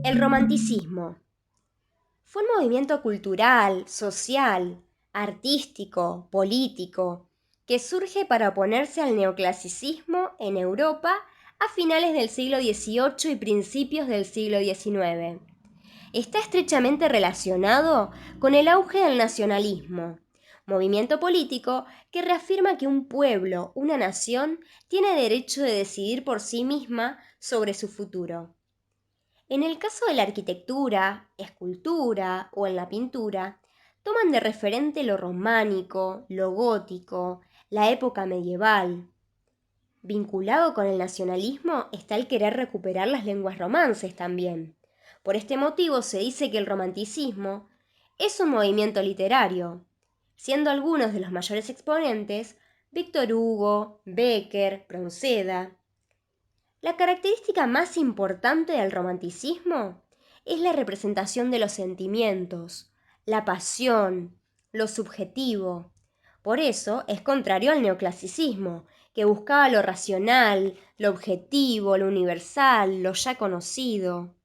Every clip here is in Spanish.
El romanticismo fue un movimiento cultural, social, artístico, político, que surge para oponerse al neoclasicismo en Europa a finales del siglo XVIII y principios del siglo XIX. Está estrechamente relacionado con el auge del nacionalismo, movimiento político que reafirma que un pueblo, una nación, tiene derecho de decidir por sí misma sobre su futuro. En el caso de la arquitectura, escultura o en la pintura, toman de referente lo románico, lo gótico, la época medieval. Vinculado con el nacionalismo está el querer recuperar las lenguas romances también. Por este motivo se dice que el romanticismo es un movimiento literario, siendo algunos de los mayores exponentes Víctor Hugo, Bécquer, Pronceda. La característica más importante del romanticismo es la representación de los sentimientos, la pasión, lo subjetivo. Por eso es contrario al neoclasicismo, que buscaba lo racional, lo objetivo, lo universal, lo ya conocido.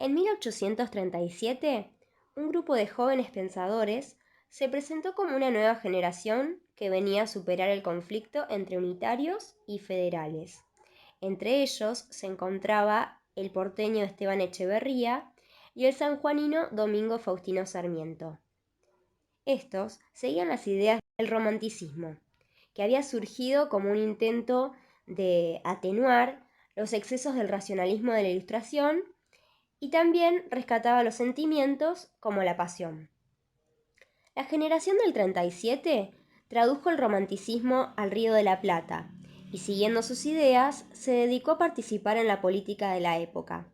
En 1837, un grupo de jóvenes pensadores se presentó como una nueva generación que venía a superar el conflicto entre unitarios y federales. Entre ellos se encontraba el porteño Esteban Echeverría y el sanjuanino Domingo Faustino Sarmiento. Estos seguían las ideas del romanticismo, que había surgido como un intento de atenuar los excesos del racionalismo de la Ilustración y también rescataba los sentimientos como la pasión. La generación del 37 tradujo el romanticismo al Río de la Plata y siguiendo sus ideas se dedicó a participar en la política de la época.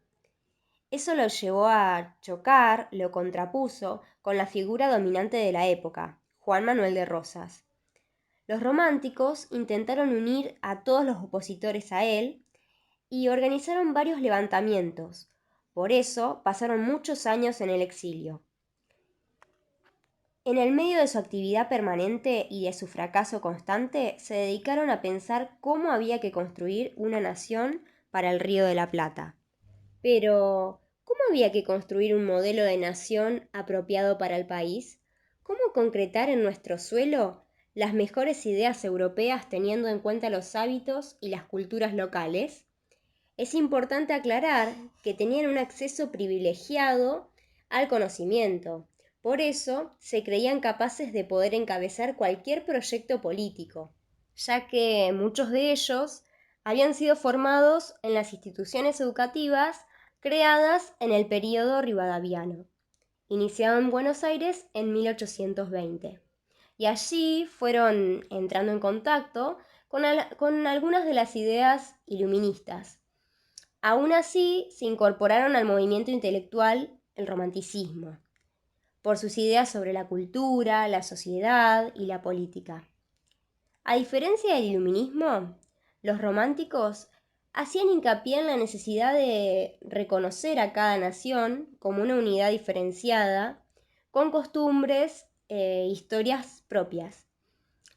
Eso lo llevó a chocar, lo contrapuso con la figura dominante de la época, Juan Manuel de Rosas. Los románticos intentaron unir a todos los opositores a él y organizaron varios levantamientos. Por eso pasaron muchos años en el exilio. En el medio de su actividad permanente y de su fracaso constante, se dedicaron a pensar cómo había que construir una nación para el Río de la Plata. Pero, ¿cómo había que construir un modelo de nación apropiado para el país? ¿Cómo concretar en nuestro suelo las mejores ideas europeas teniendo en cuenta los hábitos y las culturas locales? Es importante aclarar que tenían un acceso privilegiado al conocimiento. Por eso se creían capaces de poder encabezar cualquier proyecto político, ya que muchos de ellos habían sido formados en las instituciones educativas creadas en el período rivadaviano, iniciado en Buenos Aires en 1820. Y allí fueron entrando en contacto con algunas de las ideas iluministas. Aún así, se incorporaron al movimiento intelectual el romanticismo, por sus ideas sobre la cultura, la sociedad y la política. A diferencia del iluminismo, los románticos hacían hincapié en la necesidad de reconocer a cada nación como una unidad diferenciada, con costumbres e historias propias.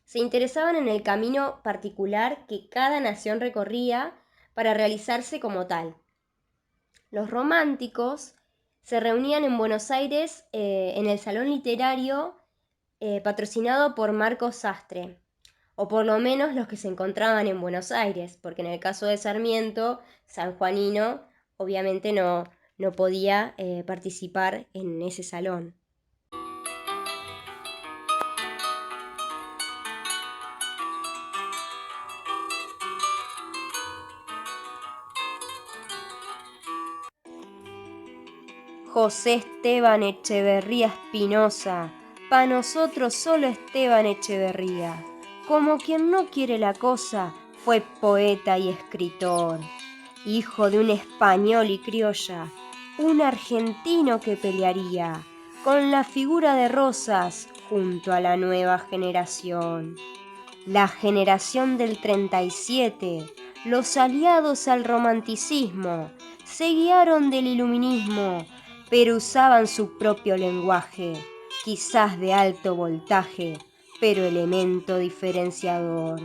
Se interesaban en el camino particular que cada nación recorría para realizarse como tal. Los románticos se reunían en Buenos Aires en el Salón Literario patrocinado por Marcos Sastre, o por lo menos los que se encontraban en Buenos Aires, porque en el caso de Sarmiento, sanjuanino, obviamente no podía participar en ese salón. José Esteban Echeverría Espinosa, pa' nosotros solo Esteban Echeverría. Como quien no quiere la cosa, fue poeta y escritor. Hijo de un español y criolla, un argentino que pelearía con la figura de Rosas junto a la nueva generación. La generación del 37, los aliados al romanticismo, se guiaron del iluminismo, pero usaban su propio lenguaje, quizás de alto voltaje, pero elemento diferenciador.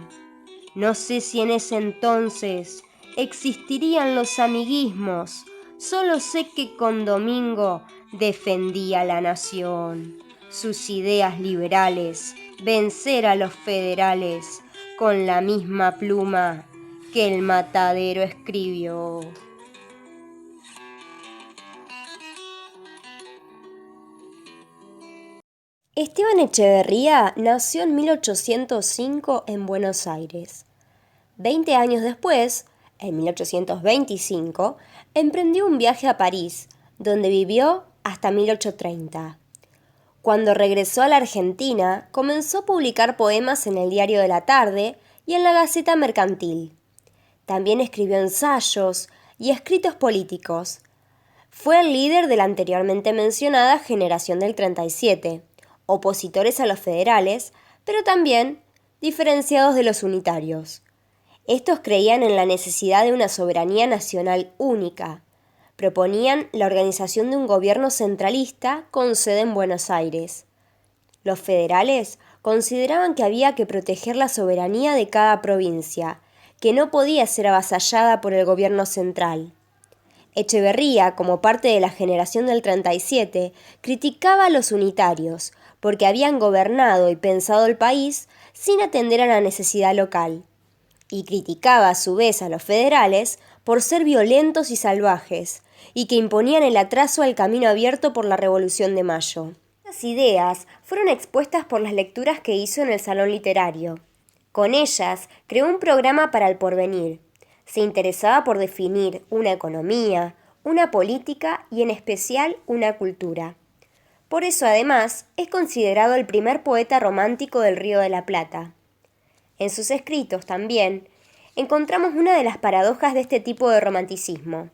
No sé si en ese entonces existirían los amiguismos, solo sé que con Domingo defendía la nación, sus ideas liberales, vencer a los federales con la misma pluma que el Matadero escribió. Esteban Echeverría nació en 1805 en Buenos Aires. 20 años después, en 1825, emprendió un viaje a París, donde vivió hasta 1830. Cuando regresó a la Argentina, comenzó a publicar poemas en el Diario de la Tarde y en la Gaceta Mercantil. También escribió ensayos y escritos políticos. Fue el líder de la anteriormente mencionada Generación del 37, opositores a los federales, pero también diferenciados de los unitarios. Estos creían en la necesidad de una soberanía nacional única. Proponían la organización de un gobierno centralista con sede en Buenos Aires. Los federales consideraban que había que proteger la soberanía de cada provincia, que no podía ser avasallada por el gobierno central. Echeverría, como parte de la generación del 37, criticaba a los unitarios porque habían gobernado y pensado el país sin atender a la necesidad local, y criticaba a su vez a los federales por ser violentos y salvajes, y que imponían el atraso al camino abierto por la Revolución de Mayo. Estas ideas fueron expuestas por las lecturas que hizo en el Salón Literario. Con ellas creó un programa para el porvenir. Se interesaba por definir una economía, una política y en especial una cultura. Por eso, además, es considerado el primer poeta romántico del Río de la Plata. En sus escritos también encontramos una de las paradojas de este tipo de romanticismo.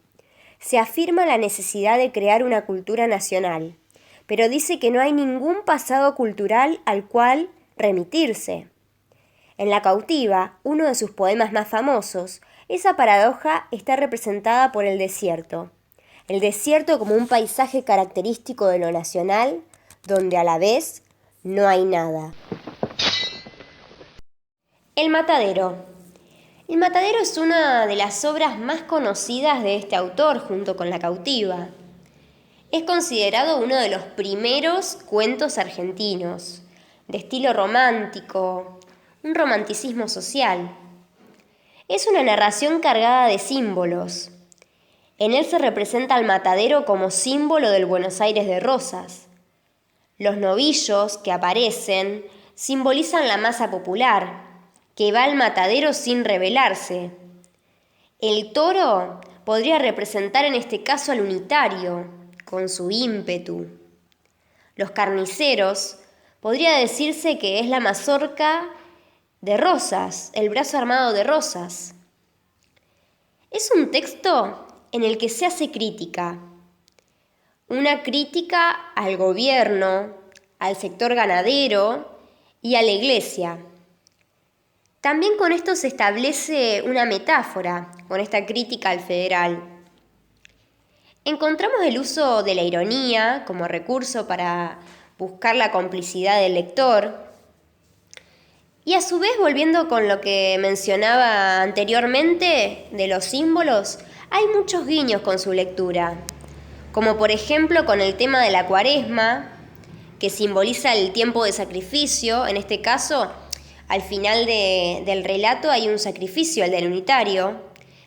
Se afirma la necesidad de crear una cultura nacional, pero dice que no hay ningún pasado cultural al cual remitirse. En La cautiva, uno de sus poemas más famosos, esa paradoja está representada por el desierto. El desierto como un paisaje característico de lo nacional, donde a la vez no hay nada. El Matadero. El Matadero es una de las obras más conocidas de este autor junto con La cautiva. Es considerado uno de los primeros cuentos argentinos, de estilo romántico, un romanticismo social. Es una narración cargada de símbolos. En él se representa al matadero como símbolo del Buenos Aires de Rosas. Los novillos que aparecen simbolizan la masa popular, que va al matadero sin rebelarse. El toro podría representar en este caso al unitario, con su ímpetu. Los carniceros podría decirse que es la mazorca de Rosas, el brazo armado de Rosas. Es un texto en el que se hace crítica. Una crítica al gobierno, al sector ganadero y a la iglesia. También con esto se establece una metáfora, con esta crítica al federal. Encontramos el uso de la ironía como recurso para buscar la complicidad del lector. Y a su vez, volviendo con lo que mencionaba anteriormente de los símbolos, hay muchos guiños con su lectura, como por ejemplo con el tema de la cuaresma, que simboliza el tiempo de sacrificio. En este caso, al final del relato hay un sacrificio, el del unitario,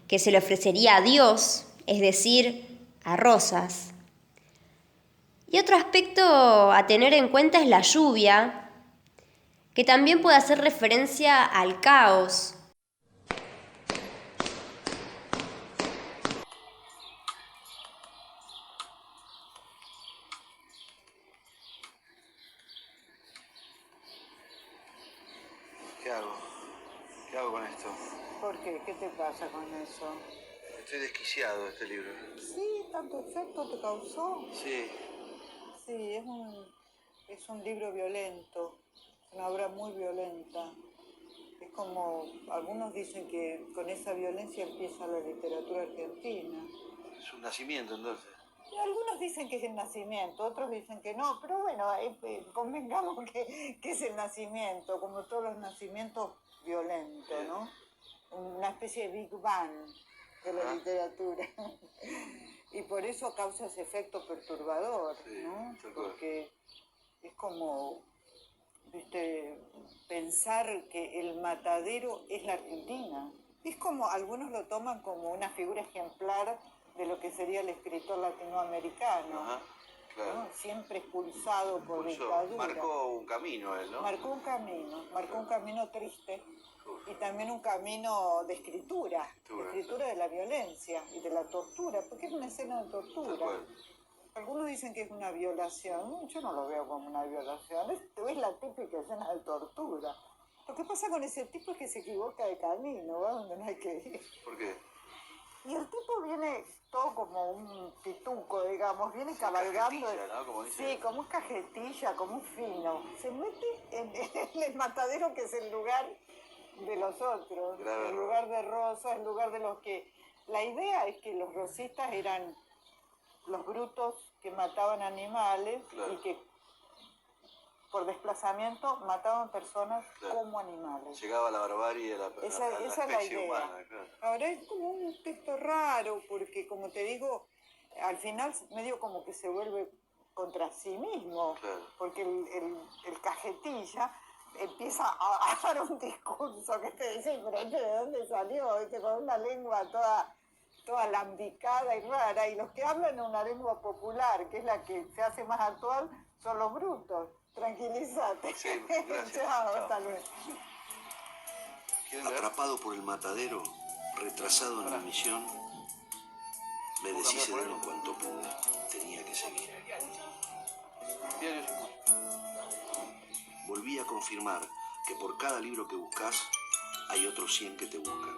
que se le ofrecería a Dios, es decir, a Rosas. Y otro aspecto a tener en cuenta es la lluvia, que también puede hacer referencia al caos. ¿Qué hago? ¿Qué hago con esto? ¿Por qué? ¿Qué te pasa con eso? Estoy desquiciado de este libro. Sí, ¿tanto efecto te causó? Sí, Sí, es un libro violento, una obra muy violenta. Es como, algunos dicen que con esa violencia empieza la literatura argentina. es un nacimiento entonces. Y algunos dicen que es el nacimiento, otros dicen que no, pero bueno, convengamos que es el nacimiento, como todos los nacimientos violentos, ¿no? Una especie de Big Bang de la literatura. Y por eso causa ese efecto perturbador, Sí, ¿no? tal cual. Porque es como, viste, pensar que el matadero es la Argentina. Es como, algunos lo toman como una figura ejemplar de lo que sería el escritor latinoamericano, Ajá, claro. ¿no? Siempre expulsado por Pulsó. dictadura. Marcó un camino él, ¿no? Marcó un camino triste y también un camino de escritura de la violencia y de la tortura, porque es una escena de Tal tortura. cual. Algunos dicen que es una violación, yo no lo veo como una violación, es la típica escena de tortura. Lo que pasa con ese tipo es que se equivoca de camino, va donde no hay que ir. ¿Por qué? Y el tipo viene todo como un pituco, digamos, viene cabalgando. Cajetilla, ¿no? Como dice. Sí, como un cajetilla, como un fino. Se mete en el matadero, que es el lugar de los otros, Grave el lugar de Rosa, el lugar de los que... La idea es que los rosistas eran los brutos que mataban animales, Claro. y que por desplazamiento mataban personas Claro. como animales. Llegaba a la barbarie, a la Esa es la especie idea. humana, claro. Ahora es como un texto raro, porque como te digo, al final medio como que se vuelve contra sí mismo, Claro. porque el cajetilla empieza a dar un discurso que te dice, pero este ¿de dónde salió? ¿Viste? Con una lengua toda lambicada y rara, y los que hablan en una lengua popular, que es la que se hace más actual, son los brutos. Tranquilízate. Sí, gracias. Chao, Chao. hasta luego. ¿Quieren ver? Atrapado por el matadero, retrasado en mi misión, me deshice de él en cuanto pude. Tenía que seguir. Diario Simón. Volví a confirmar que por cada libro que buscas, hay otros 100 que te buscan.